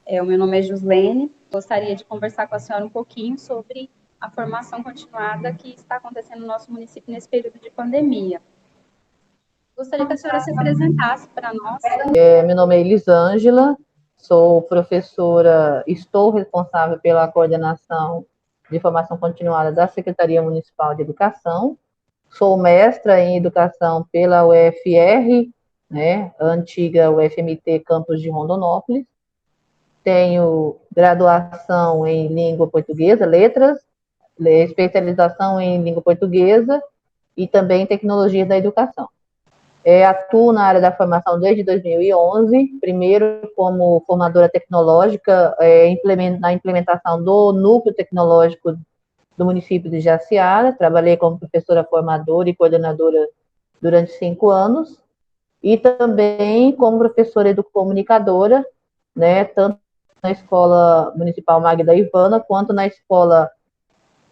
O meu nome é Juslene. Gostaria de conversar com a senhora um pouquinho sobre a formação continuada que está acontecendo no nosso município nesse período de pandemia. Gostaria que a senhora se apresentasse para nós. Meu nome é Elisângela, sou professora, estou responsável pela coordenação de formação continuada da Secretaria Municipal de Educação. Sou mestra em Educação pela UFR, né, a antiga UFMT Campus de Rondonópolis. Tenho graduação em Língua Portuguesa, Letras, especialização em Língua Portuguesa e também Tecnologia da Educação. Atuo na área da formação desde 2011, primeiro como formadora tecnológica, na implementação do núcleo tecnológico do município de Jaciara. Trabalhei como professora formadora e coordenadora durante 5 anos, e também como professora educomunicadora, né, tanto na Escola Municipal Magda Ivana, quanto na Escola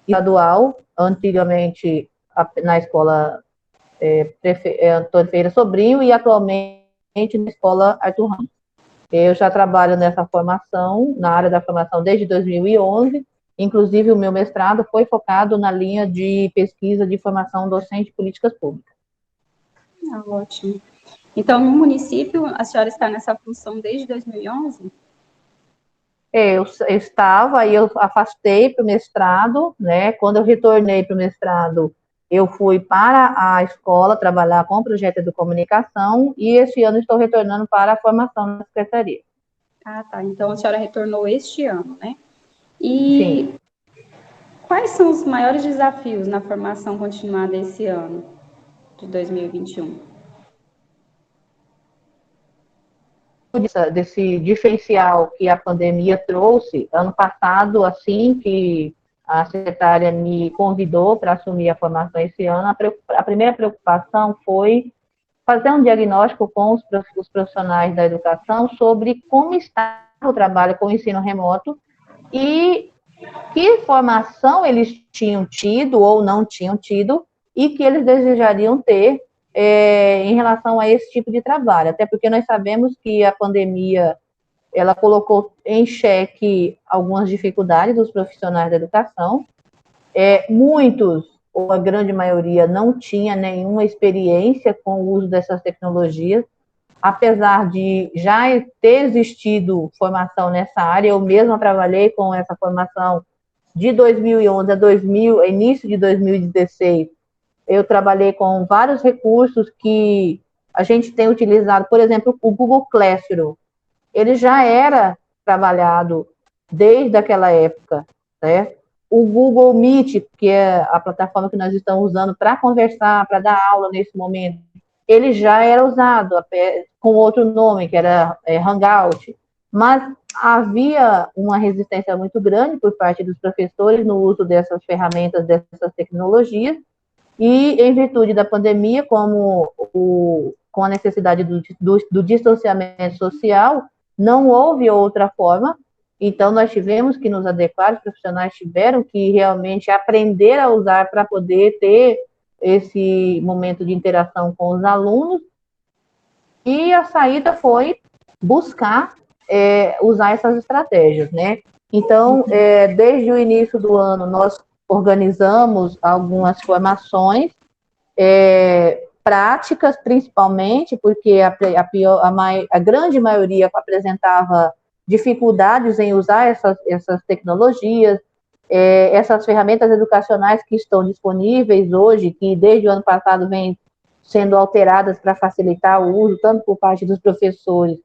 Estadual, antigamente na Escola Antônio Ferreira Sobrinho, e atualmente na Escola Arthur Ramos. Eu já trabalho nessa formação, na área da formação desde 2011, inclusive o meu mestrado foi focado na linha de pesquisa de formação docente de políticas públicas. Ótimo. Então, no município, a senhora está nessa função desde 2011? Eu estava, aí eu afastei para o mestrado, né? Quando eu retornei para o mestrado, eu fui para a escola trabalhar com o projeto de comunicação, e esse ano estou retornando para a formação na secretaria. Ah, tá. Então, a senhora retornou este ano, né? E Sim. quais são os maiores desafios na formação continuada esse ano, de 2021? Desse diferencial que a pandemia trouxe, ano passado, assim que a secretária me convidou para assumir a formação esse ano, a primeira preocupação foi fazer um diagnóstico com os profissionais da educação sobre como está o trabalho com o ensino remoto e que formação eles tinham tido ou não tinham tido e que eles desejariam ter em relação a esse tipo de trabalho. Até porque nós sabemos que a pandemia ela colocou em xeque algumas dificuldades dos profissionais da educação. Muitos, ou a grande maioria, não tinha nenhuma experiência com o uso dessas tecnologias, apesar de já ter existido formação nessa área. Eu mesma trabalhei com essa formação de 2011 a início de 2016. Eu trabalhei com vários recursos que a gente tem utilizado, por exemplo, o Google Classroom. Ele já era trabalhado desde aquela época, né? O Google Meet, que é a plataforma que nós estamos usando para conversar, para dar aula nesse momento, ele já era usado com outro nome, que era Hangout, mas havia uma resistência muito grande por parte dos professores no uso dessas ferramentas, dessas tecnologias, e em virtude da pandemia, com a necessidade do distanciamento social, não houve outra forma. Então, nós tivemos que nos adequar, os profissionais tiveram que realmente aprender a usar para poder ter esse momento de interação com os alunos, e a saída foi buscar usar essas estratégias, né? Então, desde o início do ano, nós organizamos algumas formações práticas, principalmente, porque a grande maioria apresentava dificuldades em usar essas tecnologias, essas ferramentas educacionais que estão disponíveis hoje, que desde o ano passado vêm sendo alteradas para facilitar o uso, tanto por parte dos professores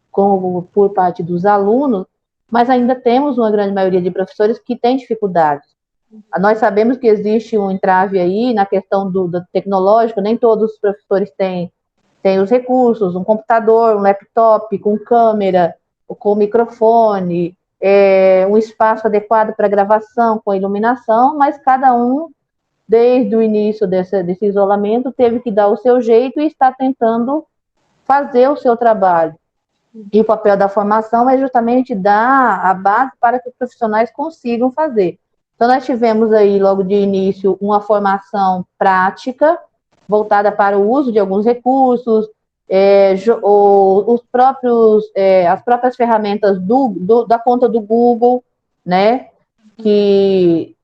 como por parte dos alunos, mas ainda temos uma grande maioria de professores que têm dificuldades. Nós sabemos que existe um entrave aí na questão do tecnológico, nem todos os professores têm os recursos, um computador, um laptop com câmera, com microfone, um espaço adequado para gravação, com iluminação, mas cada um, desde o início desse isolamento, teve que dar o seu jeito e está tentando fazer o seu trabalho. E o papel da formação é justamente dar a base para que os profissionais consigam fazer. Então, nós tivemos aí, logo de início, uma formação prática, voltada para o uso de alguns recursos, os próprios, as próprias ferramentas da conta do Google, né, que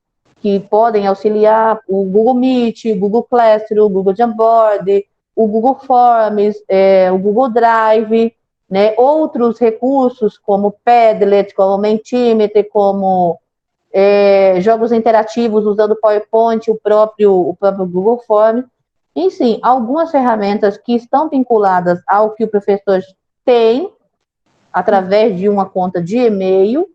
podem auxiliar o Google Meet, o Google Classroom, o Google Jamboard, o Google Forms, o Google Drive, né, outros recursos como Padlet, como Mentimeter, como jogos interativos usando o PowerPoint, o próprio Google Forms. Enfim, algumas ferramentas que estão vinculadas ao que o professor tem através de uma conta de e-mail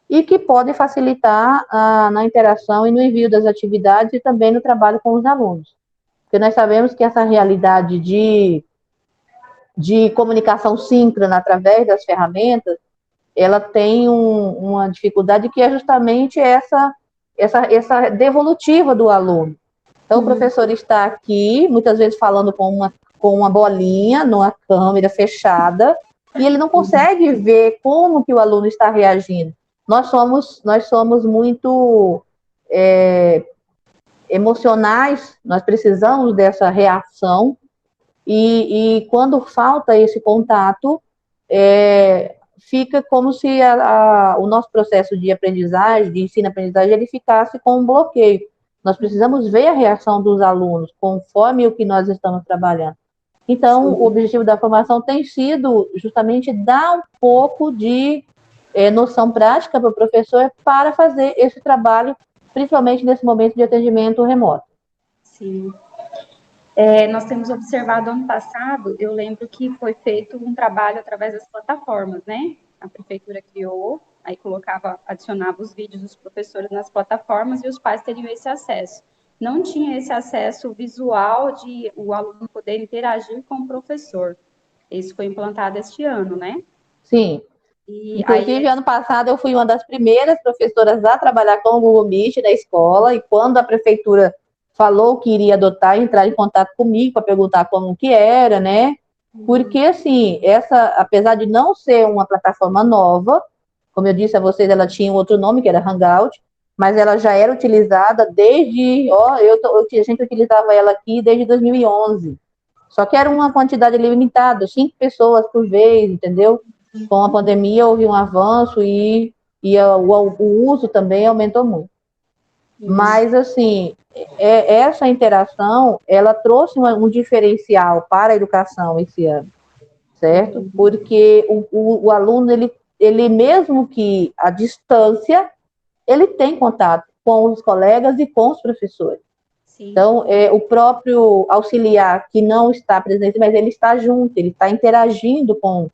e que podem facilitar na interação e no envio das atividades e também no trabalho com os alunos. Porque nós sabemos que essa realidade de comunicação síncrona através das ferramentas, ela tem uma dificuldade que é justamente essa devolutiva do aluno. Então, o professor está aqui, muitas vezes falando com uma bolinha, numa câmera fechada, e ele não consegue ver como que o aluno está reagindo. Nós somos muito emocionais, nós precisamos dessa reação, e quando falta esse contato, fica como se o nosso processo de aprendizagem, de ensino-aprendizagem, ele ficasse com um bloqueio. Nós precisamos ver a reação dos alunos conforme o que nós estamos trabalhando. Então, o objetivo da formação tem sido justamente dar um pouco de noção prática para o professor para fazer esse trabalho, principalmente nesse momento de atendimento remoto. Sim. Nós temos observado ano passado, eu lembro que foi feito um trabalho através das plataformas, né? A prefeitura criou, aí adicionava os vídeos dos professores nas plataformas e os pais teriam esse acesso. Não tinha esse acesso visual de o aluno poder interagir com o professor. Isso foi implantado este ano, né? Sim. Inclusive, ano passado, eu fui uma das primeiras professoras a trabalhar com o Google Meet na escola, e quando a prefeitura falou que iria adotar, entrar em contato comigo para perguntar como que era, né? Porque, assim, apesar de não ser uma plataforma nova, como eu disse a vocês, ela tinha outro nome, que era Hangout, mas ela já era utilizada desde, a gente utilizava ela aqui desde 2011. Só que era uma quantidade limitada, 5 pessoas por vez, entendeu? Com a pandemia houve um avanço e o uso também aumentou muito. Mas, assim, essa interação, ela trouxe um diferencial para a educação esse ano, certo? Porque o aluno, ele mesmo que à distância, ele tem contato com os colegas e com os professores. Sim. Então, o próprio auxiliar que não está presente, mas ele está junto, ele está interagindo com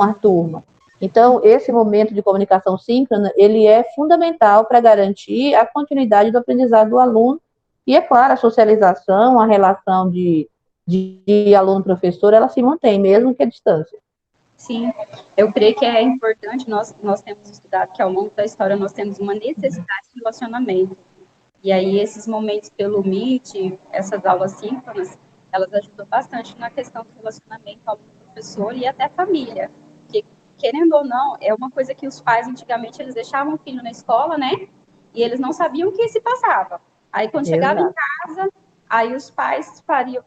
a turma. Então, esse momento de comunicação síncrona, ele é fundamental para garantir a continuidade do aprendizado do aluno e, é claro, a socialização, a relação de aluno-professor, ela se mantém, mesmo que à distância. Sim, eu creio que é importante, nós temos estudado que ao longo da história nós temos uma necessidade de relacionamento. E aí, esses momentos pelo Meet, essas aulas síncronas, elas ajudam bastante na questão do relacionamento aluno-professor e até família. Porque, querendo ou não, é uma coisa que os pais, antigamente, eles deixavam o filho na escola, né? E eles não sabiam o que se passava. Aí, quando chegava em casa, aí os pais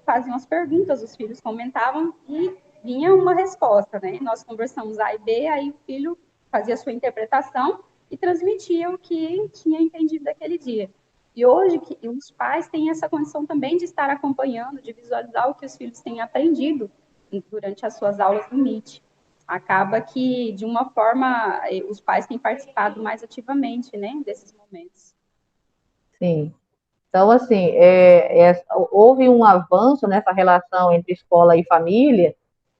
faziam as perguntas, os filhos comentavam e vinha uma resposta, né? Nós conversamos A e B, aí o filho fazia a sua interpretação e transmitia o que tinha entendido daquele dia. E hoje, os pais têm essa condição também de estar acompanhando, de visualizar o que os filhos têm aprendido durante as suas aulas no Meet. Acaba que, de uma forma, os pais têm participado mais ativamente, né, desses momentos. Sim. Então, assim, houve um avanço nessa relação entre escola e família,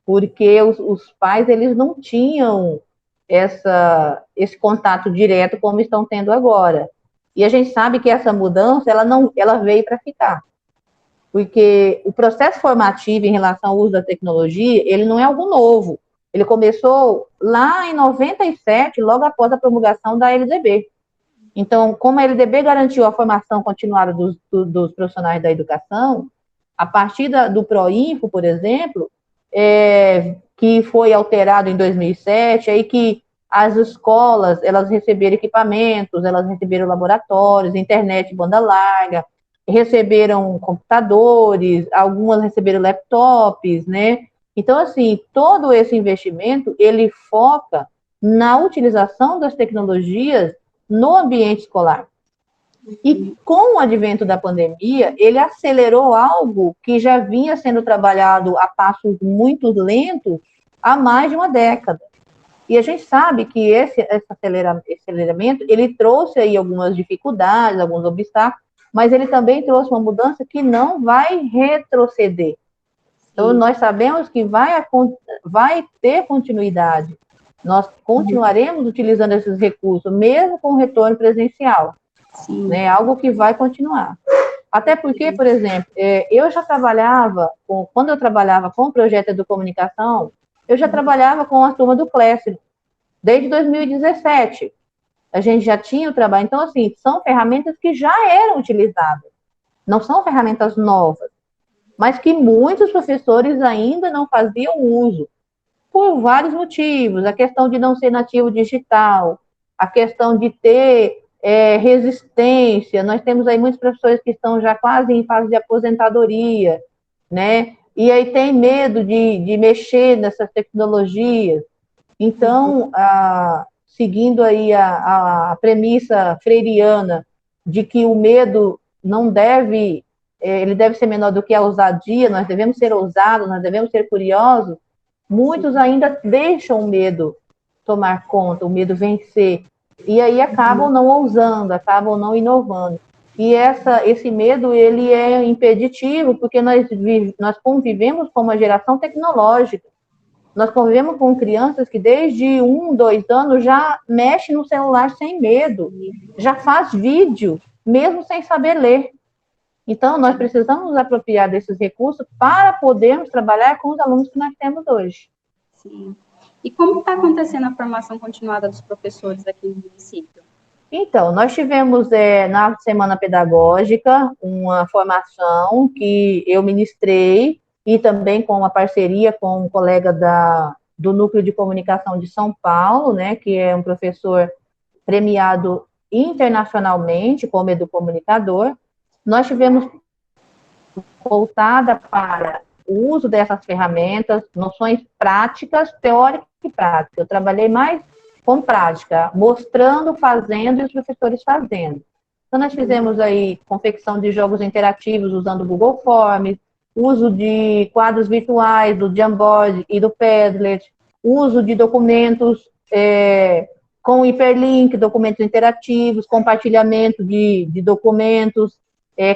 porque os pais, eles não tinham esse contato direto como estão tendo agora. E a gente sabe que essa mudança, ela veio para ficar. Porque o processo formativo em relação ao uso da tecnologia, ele não é algo novo. Ele começou lá em 97, logo após a promulgação da LDB. Então, como a LDB garantiu a formação continuada dos profissionais da educação, a partir do PROINFO, por exemplo, que foi alterado em 2007, aí que as escolas, elas receberam equipamentos, elas receberam laboratórios, internet banda larga, receberam computadores, algumas receberam laptops, né? Então, assim, todo esse investimento, ele foca na utilização das tecnologias no ambiente escolar. E com o advento da pandemia, ele acelerou algo que já vinha sendo trabalhado a passos muito lentos há mais de uma década. E a gente sabe que esse aceleramento, ele trouxe aí algumas dificuldades, alguns obstáculos, mas ele também trouxe uma mudança que não vai retroceder. Então, nós sabemos que vai ter continuidade. Nós continuaremos utilizando esses recursos, mesmo com o retorno presencial. Né? Algo que vai continuar. Até porque, por exemplo, eu já trabalhava, quando eu trabalhava com o projeto de comunicação, eu já trabalhava com a turma do Classroom, desde 2017. A gente já tinha o trabalho. Então, assim, são ferramentas que já eram utilizadas. Não são ferramentas novas, mas que muitos professores ainda não faziam uso, por vários motivos. A questão de não ser nativo digital, a questão de ter resistência. Nós temos aí muitos professores que estão já quase em fase de aposentadoria, né? E aí tem medo de mexer nessas tecnologias. Então, seguindo aí a premissa freiriana de que o medo não deve, ele deve ser menor do que a ousadia, nós devemos ser ousados, nós devemos ser curiosos, muitos ainda deixam o medo tomar conta, o medo vencer, e aí acabam não ousando, acabam não inovando. E esse medo, ele é impeditivo, porque nós convivemos com uma geração tecnológica. Nós convivemos com crianças que desde 1, 2 anos já mexe no celular sem medo, já faz vídeo, mesmo sem saber ler. Então, nós precisamos nos apropriar desses recursos para podermos trabalhar com os alunos que nós temos hoje. Sim. E como está acontecendo a formação continuada dos professores aqui no município? Então, nós tivemos na Semana Pedagógica uma formação que eu ministrei e também com uma parceria com um colega do Núcleo de Comunicação de São Paulo, né, que é um professor premiado internacionalmente como educomunicador. Nós tivemos voltada para o uso dessas ferramentas, noções práticas, teóricas e práticas. Eu trabalhei mais com prática, mostrando, fazendo e os professores fazendo. Então, nós fizemos aí confecção de jogos interativos usando o Google Forms, uso de quadros virtuais, do Jamboard e do Padlet, uso de documentos com hiperlink, documentos interativos, compartilhamento de documentos,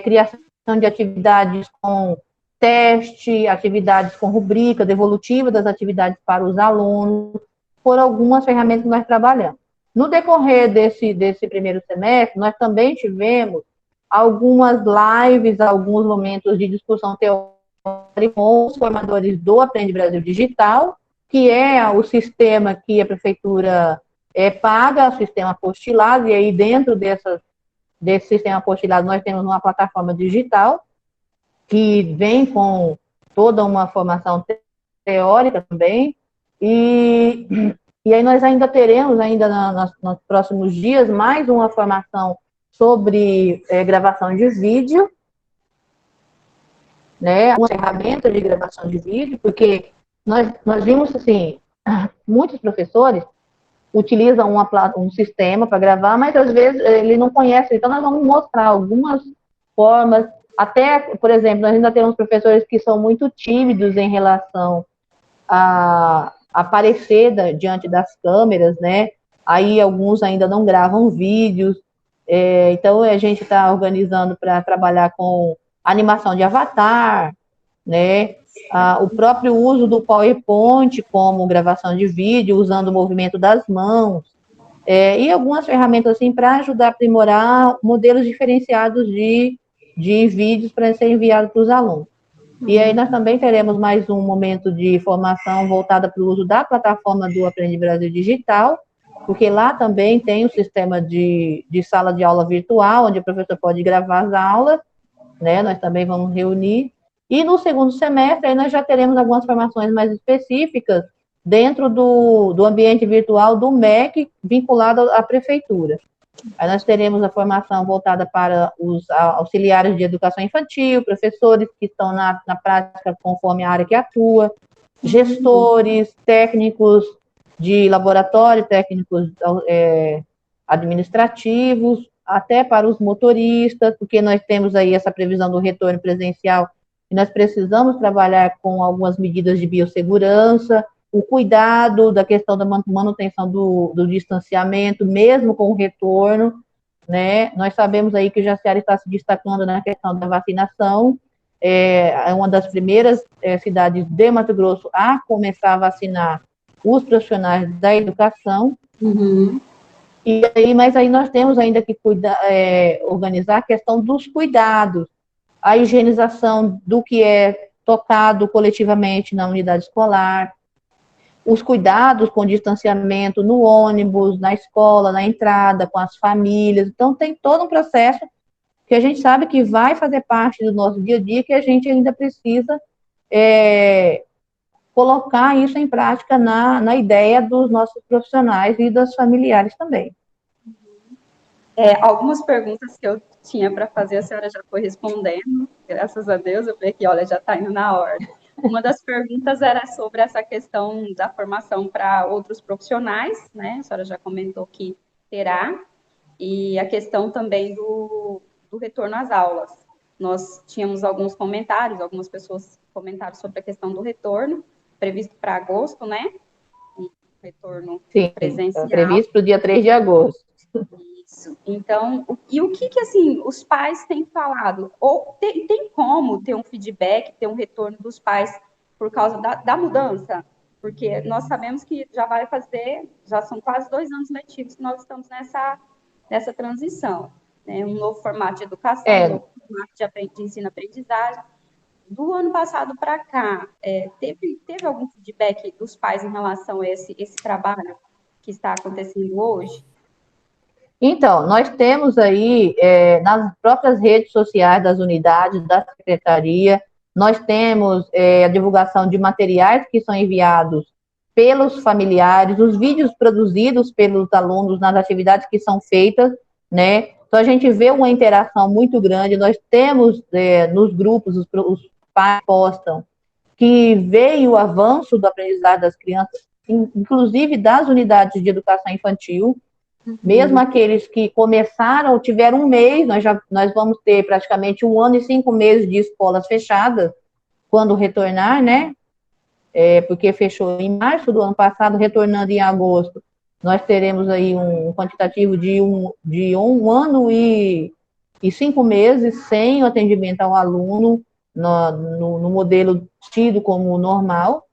criação de atividades com teste, atividades com rubrica, devolutiva das atividades para os alunos, por algumas ferramentas que nós trabalhamos. No decorrer desse primeiro semestre, nós também tivemos algumas lives, alguns momentos de discussão teórica com os formadores do Aprende Brasil Digital, que é o sistema que a prefeitura paga, o sistema apostilado, e aí dentro desse sistema apostilado nós temos uma plataforma digital, que vem com toda uma formação teórica também, e aí nós ainda teremos, nos próximos dias, mais uma formação sobre gravação de vídeo, né, uma ferramenta de gravação de vídeo, porque nós vimos, assim, muitos professores utilizam um sistema para gravar, mas às vezes ele não conhece, então nós vamos mostrar algumas formas. Até, por exemplo, nós ainda temos professores que são muito tímidos em relação a aparecer diante das câmeras, né? Aí alguns ainda não gravam vídeos, então a gente está organizando para trabalhar com animação de avatar, né? O próprio uso do PowerPoint como gravação de vídeo, usando o movimento das mãos, e algumas ferramentas assim para ajudar a aprimorar modelos diferenciados de vídeos para ser enviado para os alunos. E aí nós também teremos mais um momento de formação voltada para o uso da plataforma do Aprende Brasil Digital, porque lá também tem um sistema de sala de aula virtual, onde o professor pode gravar as aulas, né? Nós também vamos reunir. E no segundo semestre, aí nós já teremos algumas formações mais específicas dentro do ambiente virtual do MEC, vinculado à prefeitura. Aí nós teremos a formação voltada para os auxiliares de educação infantil, professores que estão na prática conforme a área que atua. gestores, técnicos de laboratório, técnicos administrativos, até para os motoristas, porque nós temos aí essa previsão do retorno presencial e nós precisamos trabalhar com algumas medidas de biossegurança, o cuidado da questão da manutenção do distanciamento, mesmo com o retorno, né? Nós sabemos aí que o Jaciara está se destacando na questão da vacinação, é uma das primeiras cidades de Mato Grosso a começar a vacinar os profissionais da educação. Uhum. Mas aí nós temos ainda que organizar a questão dos cuidados, a higienização do que é tocado coletivamente na unidade escolar, os cuidados com distanciamento no ônibus, na escola, na entrada, com as famílias. Então, tem todo um processo que a gente sabe que vai fazer parte do nosso dia a dia, que a gente ainda precisa colocar isso em prática na ideia dos nossos profissionais e dos familiares também. Algumas perguntas que eu tinha para fazer, a senhora já foi respondendo, graças a Deus, eu falei que, olha, já está indo na ordem. Uma das perguntas era sobre essa questão da formação para outros profissionais, né? A senhora já comentou que terá, e a questão também do retorno às aulas. Nós tínhamos alguns comentários, algumas pessoas comentaram sobre a questão do retorno, previsto para agosto, né? Retorno presencial. Sim, previsto para o dia 3 de agosto. Isso. Então, o que assim, os pais têm falado? Ou tem como ter um feedback, ter um retorno dos pais por causa da mudança? Porque nós sabemos que já são quase 2 anos letivos que nós estamos nessa transição. Né? Um novo formato de educação, um novo formato de ensino-aprendizagem. Do ano passado para cá, teve algum feedback dos pais em relação a esse trabalho que está acontecendo hoje? Então, nós temos aí, nas próprias redes sociais das unidades, da secretaria, nós temos a divulgação de materiais que são enviados pelos familiares, os vídeos produzidos pelos alunos nas atividades que são feitas, né? Então, a gente vê uma interação muito grande, nós temos nos grupos, os pais postam que veio o avanço do aprendizado das crianças, inclusive das unidades de educação infantil, mesmo aqueles que começaram, tiveram um mês, nós vamos ter praticamente 1 ano e 5 meses de escolas fechadas, quando retornar, né? Porque fechou em março do ano passado, retornando em agosto, nós teremos aí um quantitativo de um ano e 5 meses sem o atendimento ao aluno no modelo tido como normal.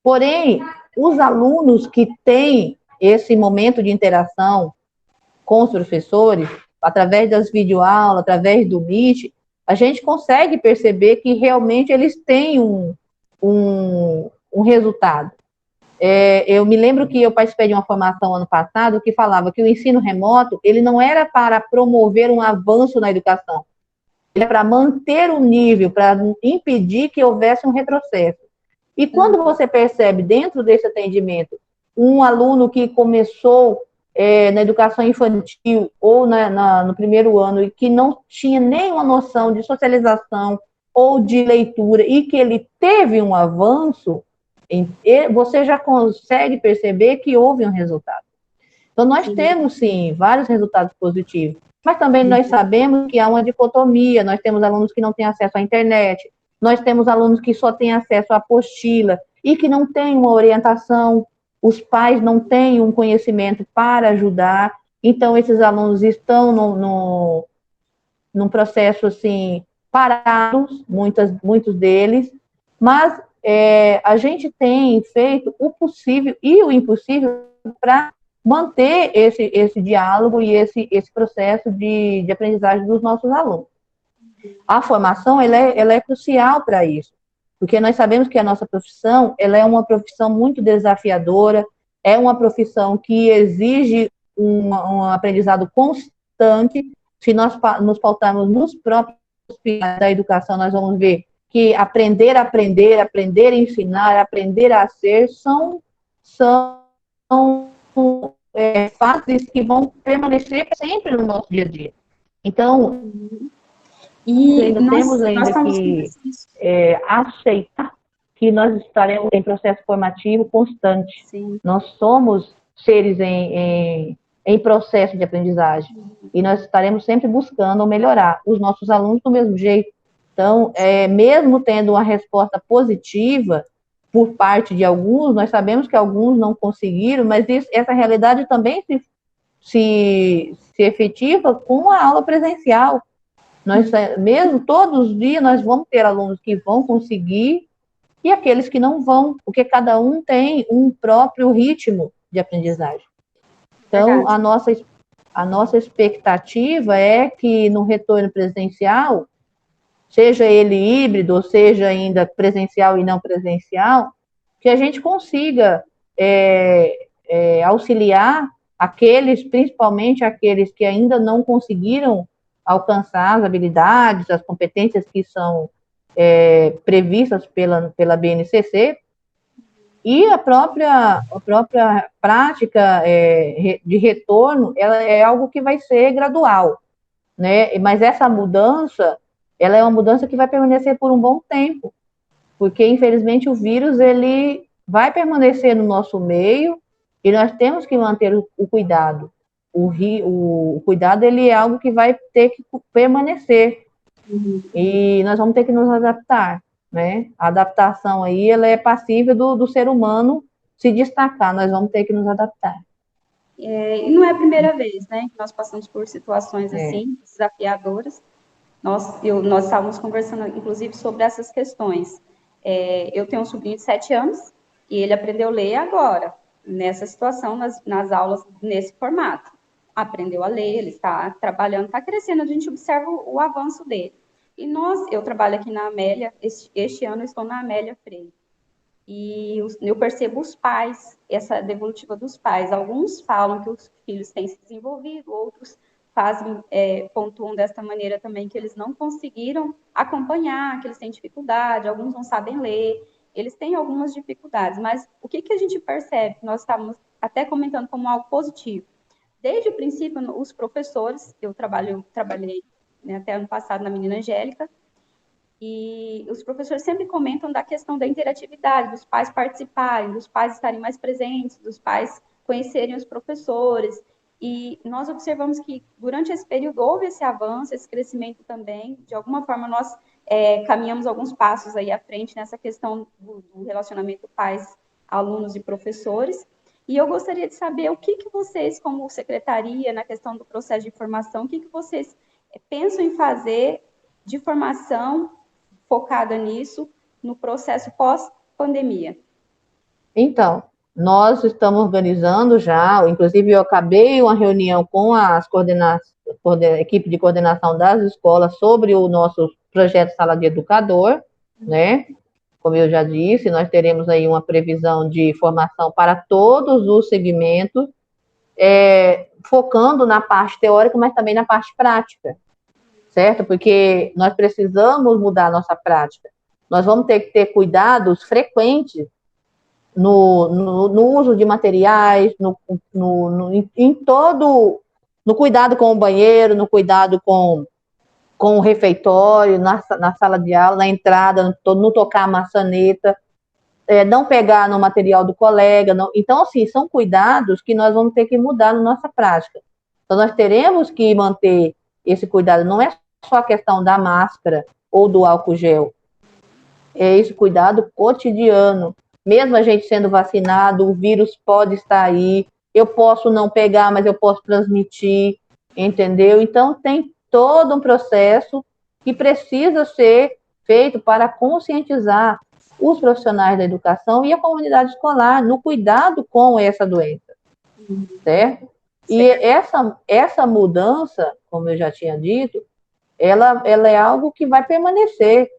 Porém, os alunos que têm esse momento de interação com os professores, através das videoaulas, através do Meet, a gente consegue perceber que realmente eles têm um resultado. Eu me lembro que eu participei de uma formação ano passado que falava que o ensino remoto, ele não era para promover um avanço na educação, ele é para manter o nível, para impedir que houvesse um retrocesso. E quando você percebe dentro desse atendimento um aluno que começou na educação infantil ou no primeiro ano e que não tinha nenhuma noção de socialização ou de leitura e que ele teve um avanço, você já consegue perceber que houve um resultado. Então, nós temos, sim, vários resultados positivos, mas também nós sabemos que há uma dicotomia, nós temos alunos que não têm acesso à internet, nós temos alunos que só têm acesso à apostila e que não têm uma orientação, os pais não têm um conhecimento para ajudar, então esses alunos estão num processo, assim, parados, muitos deles, mas a gente tem feito o possível e o impossível para manter esse diálogo e esse processo de aprendizagem dos nossos alunos. A formação, ela é crucial para isso, porque nós sabemos que a nossa profissão, ela é uma profissão muito desafiadora, é uma profissão que exige um aprendizado constante. Se nós nos pautarmos nos próprios pilares da educação, nós vamos ver que aprender a ensinar, aprender a ser, são fases que vão permanecer sempre no nosso dia a dia. Então, nós temos que aceitar que nós estaremos em processo formativo constante. Sim. Nós somos seres em processo de aprendizagem. E nós estaremos sempre buscando melhorar os nossos alunos do mesmo jeito. Então, mesmo tendo uma resposta positiva por parte de alguns, nós sabemos que alguns não conseguiram, mas essa realidade também se efetiva com a aula presencial. Nós, mesmo todos os dias, nós vamos ter alunos que vão conseguir e aqueles que não vão, porque cada um tem um próprio ritmo de aprendizagem. Então, a nossa expectativa é que no retorno presencial, seja ele híbrido, ou seja ainda presencial e não presencial, que a gente consiga auxiliar aqueles, principalmente aqueles que ainda não conseguiram alcançar as habilidades, as competências que são previstas pela BNCC, e a própria prática de retorno, ela é algo que vai ser gradual, né? Mas essa mudança, ela é uma mudança que vai permanecer por um bom tempo, porque, infelizmente, o vírus, ele vai permanecer no nosso meio e nós temos que manter o cuidado. O cuidado, ele é algo que vai ter que permanecer. E nós vamos ter que nos adaptar, né? A adaptação aí, ela é passível do ser humano se destacar, nós vamos ter que nos adaptar. E não é a primeira vez, né, que nós passamos por situações assim, desafiadoras. Nós estávamos conversando, inclusive, sobre essas questões. Eu tenho um sobrinho de 7 anos e ele aprendeu a ler agora, nessa situação, nas aulas, nesse formato. Aprendeu a ler, ele está trabalhando, está crescendo, a gente observa o avanço dele. E eu trabalho aqui na Amélia, este ano eu estou na Amélia Freire. E eu percebo os pais, essa devolutiva dos pais. Alguns falam que os filhos têm se desenvolvido, outros pontuam desta maneira também, que eles não conseguiram acompanhar, que eles têm dificuldade, alguns não sabem ler, eles têm algumas dificuldades. Mas o que a gente percebe? Nós estávamos até comentando como algo positivo. Desde o princípio, os professores, eu trabalhei, né, até ano passado na Menina Angélica, e os professores sempre comentam da questão da interatividade, dos pais participarem, dos pais estarem mais presentes, dos pais conhecerem os professores. E nós observamos que durante esse período houve esse avanço, esse crescimento também. De alguma forma, nós caminhamos alguns passos aí à frente nessa questão do relacionamento pais, alunos e professores. E eu gostaria de saber o que vocês, como secretaria, na questão do processo de formação, o que vocês pensam em fazer de formação focada nisso, no processo pós-pandemia? Então, nós estamos organizando já, inclusive eu acabei uma reunião com a equipe de coordenação das escolas sobre o nosso projeto Sala de Educador, né? Como eu já disse, nós teremos aí uma previsão de formação para todos os segmentos, focando na parte teórica, mas também na parte prática, certo? Porque nós precisamos mudar a nossa prática. Nós vamos ter que ter cuidados frequentes no uso de materiais, no cuidado com o banheiro, no cuidado com o refeitório, na sala de aula, na entrada, no tocar a maçaneta, não pegar no material do colega. Então, assim, são cuidados que nós vamos ter que mudar na nossa prática. Então, nós teremos que manter esse cuidado. Não é só a questão da máscara ou do álcool gel. É esse cuidado cotidiano. Mesmo a gente sendo vacinado, o vírus pode estar aí. Eu posso não pegar, mas eu posso transmitir, entendeu? Então, tem todo um processo que precisa ser feito para conscientizar os profissionais da educação e a comunidade escolar no cuidado com essa doença, certo? E essa mudança, como eu já tinha dito, ela é algo que vai permanecer.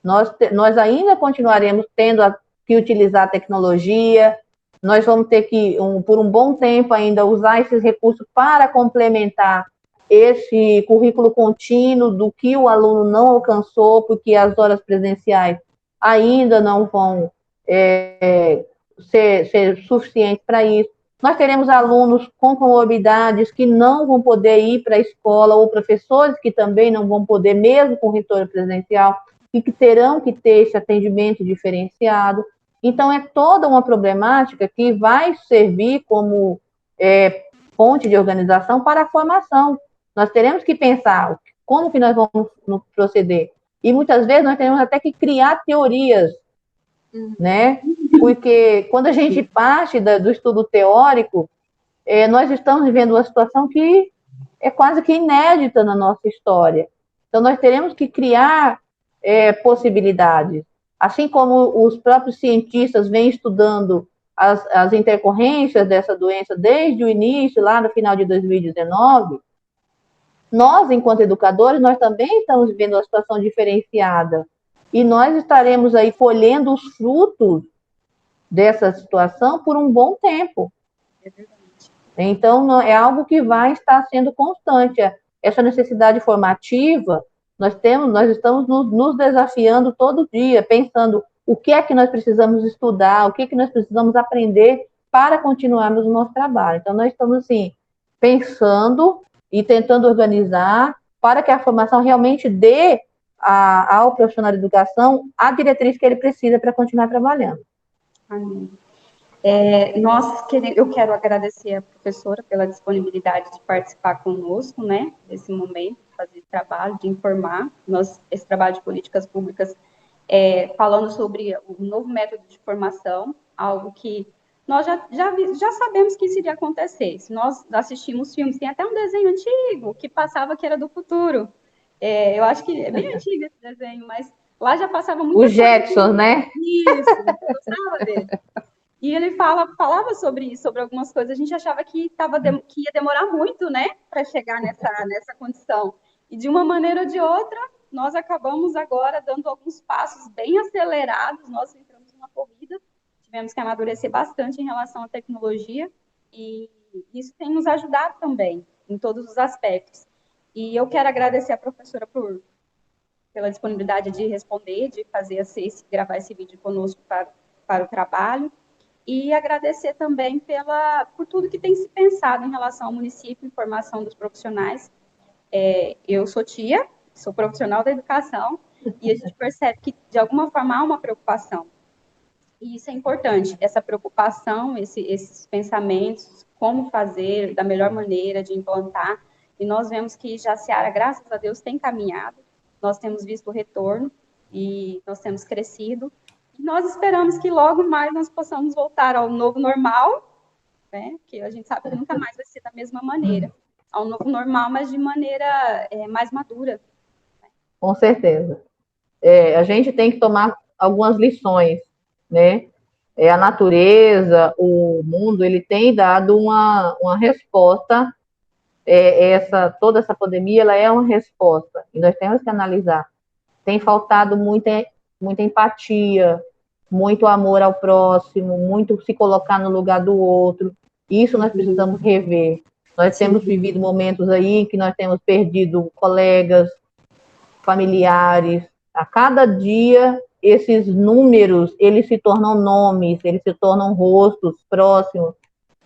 Nós ainda continuaremos tendo que utilizar a tecnologia, nós vamos ter que, por um bom tempo ainda, usar esses recursos para complementar esse currículo contínuo do que o aluno não alcançou, porque as horas presenciais ainda não vão ser suficientes para isso. Nós teremos alunos com comorbidades que não vão poder ir para a escola, ou professores que também não vão poder, mesmo com retorno presencial. que terão que ter esse atendimento diferenciado. Então, é toda uma problemática que vai servir como ponte de organização para a formação. Nós teremos que pensar como que nós vamos proceder. E muitas vezes nós temos até que criar teorias, né? Porque quando a gente parte do estudo teórico, nós estamos vivendo uma situação que é quase que inédita na nossa história. Então, nós teremos que criar possibilidades. Assim como os próprios cientistas vêm estudando as intercorrências dessa doença desde o início, lá no final de 2019, nós, enquanto educadores, nós também estamos vivendo uma situação diferenciada. E nós estaremos aí colhendo os frutos dessa situação por um bom tempo. Então, é algo que vai estar sendo constante. Essa necessidade formativa, nós estamos nos desafiando todo dia, pensando o que é que nós precisamos estudar, o que é que nós precisamos aprender para continuarmos o nosso trabalho. Então, nós estamos, assim, pensando e tentando organizar para que a formação realmente dê ao profissional de educação a diretriz que ele precisa para continuar trabalhando. Amém. Eu quero agradecer a professora pela disponibilidade de participar conosco, né, desse momento, fazer esse trabalho, de informar, esse trabalho de políticas públicas, falando sobre o novo método de formação, algo que nós já sabemos que isso iria acontecer. Se nós assistimos filmes, tem até um desenho antigo que passava que era do futuro. Eu acho que é bem antigo esse desenho, mas lá já passava muito. Os Jetsons, né? Isso, eu gostava dele. E ele falava sobre isso, sobre algumas coisas. A gente achava que ia demorar muito, né, para chegar nessa condição. E de uma maneira ou de outra, nós acabamos agora dando alguns passos bem acelerados. Nós entramos numa corrida, tivemos que amadurecer bastante em relação à tecnologia, e isso tem nos ajudado também, em todos os aspectos. E eu quero agradecer a professora pela disponibilidade de responder, de gravar esse vídeo conosco para o trabalho. E agradecer também por tudo que tem se pensado em relação ao município, em formação dos profissionais. Eu sou tia, sou profissional da educação, e a gente percebe que, de alguma forma, há uma preocupação. E isso é importante, essa preocupação, esses pensamentos, como fazer da melhor maneira de implantar. E nós vemos que Jaciara, graças a Deus, tem caminhado, nós temos visto o retorno, e nós temos crescido. Nós esperamos que logo mais nós possamos voltar ao novo normal, né? Que a gente sabe que nunca mais vai ser da mesma maneira. Ao novo normal, mas de maneira mais madura. Com certeza. A gente tem que tomar algumas lições, né? A natureza, o mundo, ele tem dado uma resposta. Toda essa pandemia, ela é uma resposta. E nós temos que analisar. Tem faltado muita empatia, muito amor ao próximo, muito se colocar no lugar do outro. Isso nós precisamos rever. Nós temos vivido momentos aí em que nós temos perdido colegas, familiares. A cada dia, esses números, eles se tornam nomes, eles se tornam rostos próximos.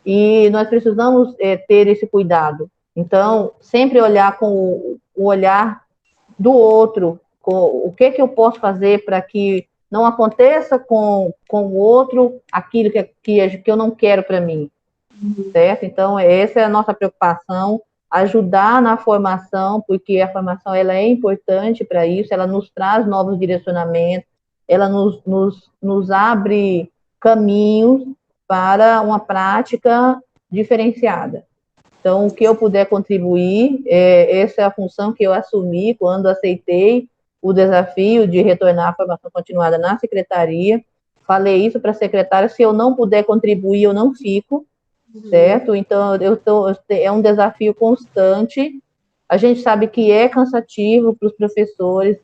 E nós precisamos ter esse cuidado. Então, sempre olhar com o olhar do outro, o que eu posso fazer para que não aconteça com o outro aquilo que eu não quero para mim, certo? Então, essa é a nossa preocupação, ajudar na formação, porque a formação ela é importante para isso, ela nos traz novos direcionamentos, ela nos abre caminhos para uma prática diferenciada. Então, o que eu puder contribuir, essa é a função que eu assumi quando aceitei o desafio de retornar à formação continuada na secretaria. Falei isso para a secretária, se eu não puder contribuir, eu não fico, certo? Então, é um desafio constante. A gente sabe que é cansativo para os professores,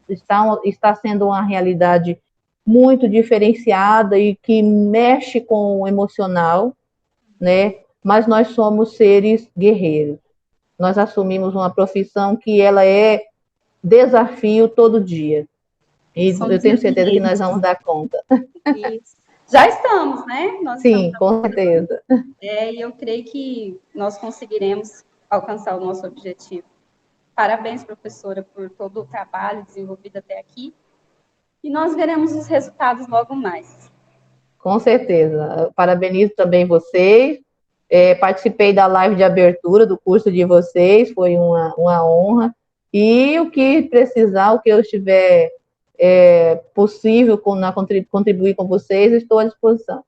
está sendo uma realidade muito diferenciada e que mexe com o emocional, né? Mas nós somos seres guerreiros. Nós assumimos uma profissão que ela é desafio todo dia. E eu tenho certeza que nós vamos dar conta. Isso. Já estamos, né? Sim, com certeza. E eu creio que nós conseguiremos alcançar o nosso objetivo. Parabéns, professora, por todo o trabalho desenvolvido até aqui. e nós veremos os resultados logo mais. Com certeza. Parabenizo também vocês. Participei da live de abertura do curso de vocês, foi uma honra. E o que precisar, o que eu estiver possível contribuir com vocês, estou à disposição.